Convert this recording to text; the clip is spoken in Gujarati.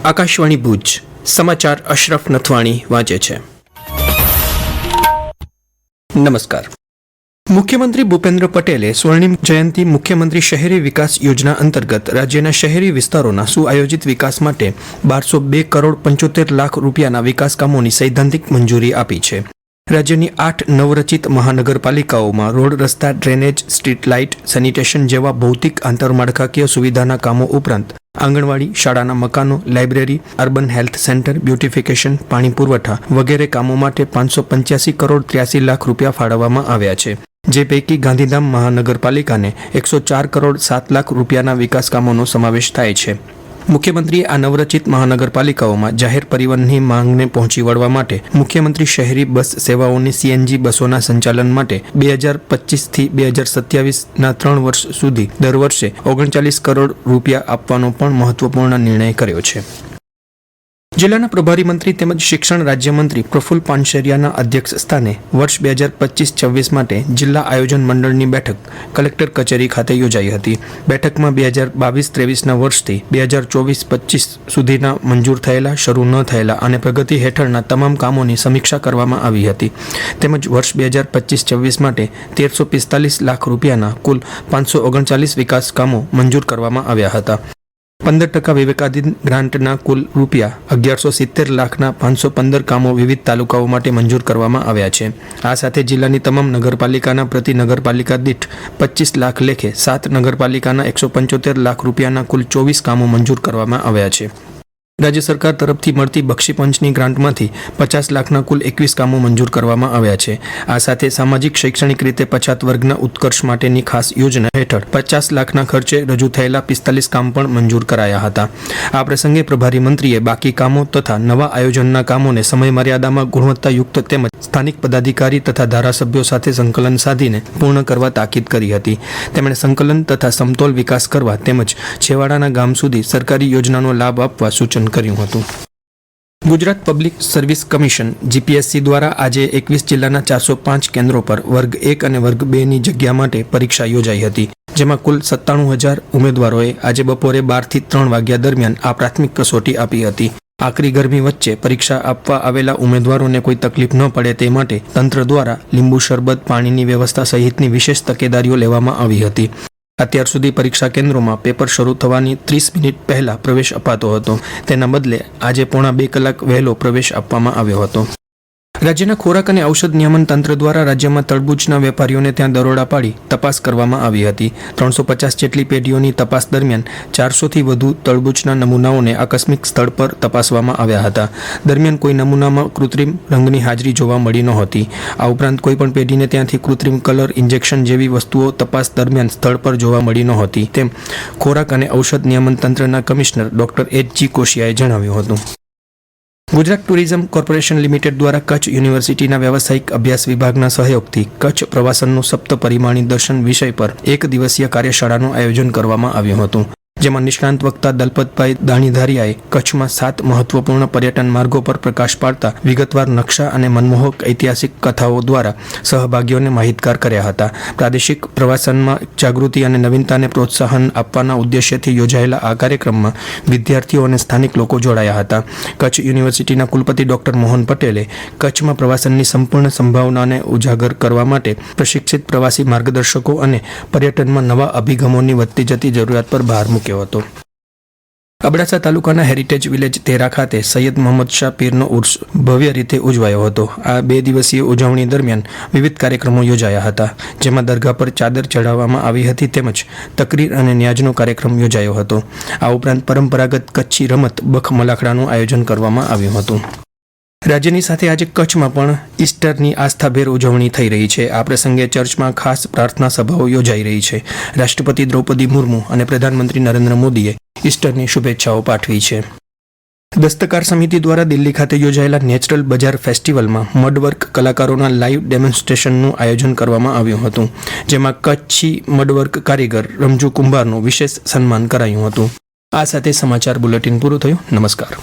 આકાશવાણી ભુજ સમાચાર અશરફ નથવાણી વાંચે છે। નમસ્કાર। મુખ્યમંત્રી ભૂપેન્દ્ર પટેલે સ્વર્ણિમ જયંતિ મુખ્યમંત્રી શહેરી વિકાસ યોજના અંતર્ગત રાજ્યના શહેરી વિસ્તારોના સુઆયોજિત વિકાસ માટે 1202 કરોડ 75 લાખ રૂપિયાના વિકાસ કામોની સૈદ્ધાંતિક મંજૂરી આપી છે। રાજ્યની 8 નવરચિત મહાનગરપાલિકાઓમાં રોડ, રસ્તા, ડ્રેનેજ, સ્ટ્રીટ લાઇટ, સેનિટેશન જેવા ભૌતિક આંતરમાળખાકીય સુવિધાના કામો ઉપરાંત આંગણવાડી, શાળાના મકાનો, library, urban health centre, beautification, પાણી પુરવઠા વગેરે કામો માટે 585 કરોડ 83 લાખ રૂપિયા ફાળવવામાં આવ્યા છે, જે પૈકી ગાંધીધામ મહાનગરપાલિકાને 104 કરોડ 7 લાખ રૂપિયાના વિકાસ કામોનો સમાવેશ થાય છે। મુખ્યમંત્રીએ આ નવરચિત મહાનગરપાલિકાઓમાં જાહેર પરિવહનની માંગને પહોંચી વળવા માટે મુખ્યમંત્રી શહેરી બસ સેવાઓની CNG બસોના સંચાલન માટે 2025થી 2027ના 3 વર્ષ સુધી દર વર્ષે 39 કરોડ રૂપિયા આપવાનો પણ મહત્વપૂર્ણ નિર્ણય કર્યો છે। જિલ્લાના પ્રભારી મંત્રી તેમજ શિક્ષણ રાજ્યમંત્રી પ્રફુલ્લ પાનસેરિયાના અધ્યક્ષ સ્થાને વર્ષ 2025-26 માટે જિલ્લા આયોજન મંડળની બેઠક કલેક્ટર કચેરી ખાતે યોજાઈ હતી। બેઠકમાં 2022-23ના વર્ષથી 2024-25 સુધીના મંજૂર થયેલા, શરૂ ન થયેલા અને પ્રગતિ હેઠળના તમામ કામોની સમીક્ષા કરવામાં આવી હતી। તેમજ વર્ષ 2025-26 માટે 1345 લાખ રૂપિયાના કુલ 539 વિકાસ કામો મંજૂર કરવામાં આવ્યા હતા। 15% વિવેકાધીન ગ્રાન્ટના કુલ રૂપિયા 1170 લાખના 515 કામો વિવિધ તાલુકાઓ માટે મંજૂર કરવામાં આવ્યા છે। આ સાથે જિલ્લાની તમામ નગરપાલિકાના પ્રતિ નગરપાલિકા દીઠ 25 લાખ લેખે 7 નગરપાલિકાના 175 લાખ રૂપિયાના કુલ 24 કામો મંજૂર કરવામાં આવ્યા છે। રાજ્ય સરકાર તરફથી મળતી બક્ષીપંચની ગ્રાન્ટમાંથી 50 લાખના કુલ 21 કામો મંજૂર કરવામાં આવ્યા છે। આ સાથે સામાજિક શૈક્ષણિક રીતે પછાત વર્ગના ઉત્કર્ષ માટેની ખાસ યોજના હેઠળ 50 લાખના ખર્ચે રજૂ થયેલા 45 કામ પણ મંજૂર કરાયા હતા। આ પ્રસંગે પ્રભારી મંત્રીએ બાકી કામો તથા નવા આયોજનના કામોને સમયમર્યાદામાં ગુણવત્તાયુક્ત તેમજ સ્થાનિક પદાધિકારી તથા ધારાસભ્યો સાથે સંકલન સાધીને પૂર્ણ કરવા તાકીદ કરી હતી। તેમણે સંકલન તથા સમતોલ વિકાસ કરવા તેમજ છેવાડાના ગામ સુધી સરકારી યોજનાનો લાભ આપવા સૂચન કર્યું હતું। Gujarat public service commission GPSC દ્વારા આજે 21 જિલ્લાના 405 કેન્દ્રો પર વર્ગ 1 અને વર્ગ 2ની જગ્યા માટે પરીક્ષા યોજાઈ હતી, જેમાં કુલ 97,000 ઉમેદવારોએ આજે બપોરે 12થી 3 વાગ્યા દરમિયાન આ પ્રાથમિક કસોટી આપી હતી। આકરી ગરમી વચ્ચે પરીક્ષા આપવા આવેલા ઉમેદવારોને કોઈ તકલીફ ન પડે તે માટે તંત્ર દ્વારા લીંબુ શરબત, પાણીની વ્યવસ્થા સહિતની વિશેષ તકેદારીઓ લેવામાં આવી હતી। અત્યાર સુધી પરીક્ષા કેન્દ્રોમાં પેપર શરૂ થવાની 30 મિનિટ પહેલા પ્રવેશ અપાતો હતો, તેના બદલે આજે પોણા 2 કલાક વહેલો પ્રવેશ આપવામાં આવ્યો હતો। રાજ્યના ખોરાક અને ઔષધ નિયમન તંત્ર દ્વારા રાજ્યમાં તરબૂચના વેપારીઓને ત્યાં દરોડા પાડી તપાસ કરવામાં આવી હતી। 350 જેટલી પેઢીઓની તપાસ દરમિયાન 400થી વધુ તરબૂચના નમૂનાઓને આકસ્મિક સ્થળ પર તપાસવામાં આવ્યા હતા। દરમિયાન કોઈ નમૂનામાં કૃત્રિમ રંગની હાજરી જોવા મળી નહોતી। આ ઉપરાંત કોઈપણ પેઢીને ત્યાંથી કૃત્રિમ કલર ઇન્જેક્શન જેવી વસ્તુઓ તપાસ દરમિયાન સ્થળ પર જોવા મળી નહોતી, તેમ ખોરાક અને ઔષધ નિયમન તંત્રના કમિશનર ડોક્ટર H.G. કોશિયાએ જણાવ્યું હતું। ગુજરાત ટુરિઝમ કોર્પોરેશન લિમિટેડ દ્વારા કચ્છ યુનિવર્સિટીના વ્યવસાયિક અભ્યાસ વિભાગના સહયોગથી કચ્છ પ્રવાસનનું સપ્તપરિમાણી દર્શન વિષય પર 1 દિવસીય કાર્યશાળાનું આયોજન કરવામાં આવ્યું હતું, જેમાં નિષ્ણાંત વક્તા દલપતભાઈ દાણીધારિયાએ કચ્છમાં 7 મહત્વપૂર્ણ પર્યટન માર્ગો પર પ્રકાશ પાડતા વિગતવાર નકશા અને મનમોહક ઐતિહાસિક કથાઓ દ્વારા સહભાગીઓને માહિતગાર કર્યા હતા। પ્રાદેશિક પ્રવાસનમાં જાગૃતિ અને નવીનતાને પ્રોત્સાહન આપવાના ઉદ્દેશ્યથી યોજાયેલા આ કાર્યક્રમમાં વિદ્યાર્થીઓ અને સ્થાનિક લોકો જોડાયા હતા। કચ્છ યુનિવર્સિટીના કુલપતિ ડોક્ટર મોહન પટેલે કચ્છમાં પ્રવાસનની સંપૂર્ણ સંભાવનાને ઉજાગર કરવા માટે પ્રશિક્ષિત પ્રવાસી માર્ગદર્શકો અને પર્યટનમાં નવા અભિગમોની વધતી જતી જરૂરિયાત પર ભાર મૂક્યો હતો। અબડાસા તાલુકાના હેરિટેજ વિલેજ તેરા ખાતે સૈયદ મોહમ્મદ શાહ પીરનો ઉર્સ ભવ્ય રીતે ઉજવાયો હતો। આ 2 દિવસીય ઉજવણી દરમિયાન વિવિધ કાર્યક્રમો યોજાયા હતા, જેમાં દરગાહ પર ચાદર ચઢાવવામાં આવી હતી તેમજ તકરીર અને ન્યાજનો કાર્યક્રમ યોજાયો હતો। આ ઉપરાંત પરંપરાગત કચ્છી રમત બખ મલાખડાનું આયોજન કરવામાં આવ્યું હતું। રાજ્યની સાથે આજે કચ્છમાં પણ ઈસ્ટરની આસ્થાભેર ઉજવણી થઈ રહી છે। આ પ્રસંગે ચર્ચમાં ખાસ પ્રાર્થના સભાઓ યોજાઈ રહી છે। રાષ્ટ્રપતિ દ્રૌપદી મુર્મુ અને પ્રધાનમંત્રી નરેન્દ્ર મોદીએ ઈસ્ટરની શુભેચ્છાઓ પાઠવી છે। દસ્તકાર સમિતિ દ્વારા દિલ્હી ખાતે યોજાયેલા નેચરલ બજાર ફેસ્ટિવલમાં મડવર્ક કલાકારોના લાઇવ ડેમોન્સ્ટ્રેશનનું આયોજન કરવામાં આવ્યું હતું, જેમાં કચ્છી મડવર્ક કારીગર રમજુ કુંભારનું વિશેષ સન્માન કરાયું હતું। આ સાથે સમાચાર બુલેટિન પૂરું થયું। નમસ્કાર।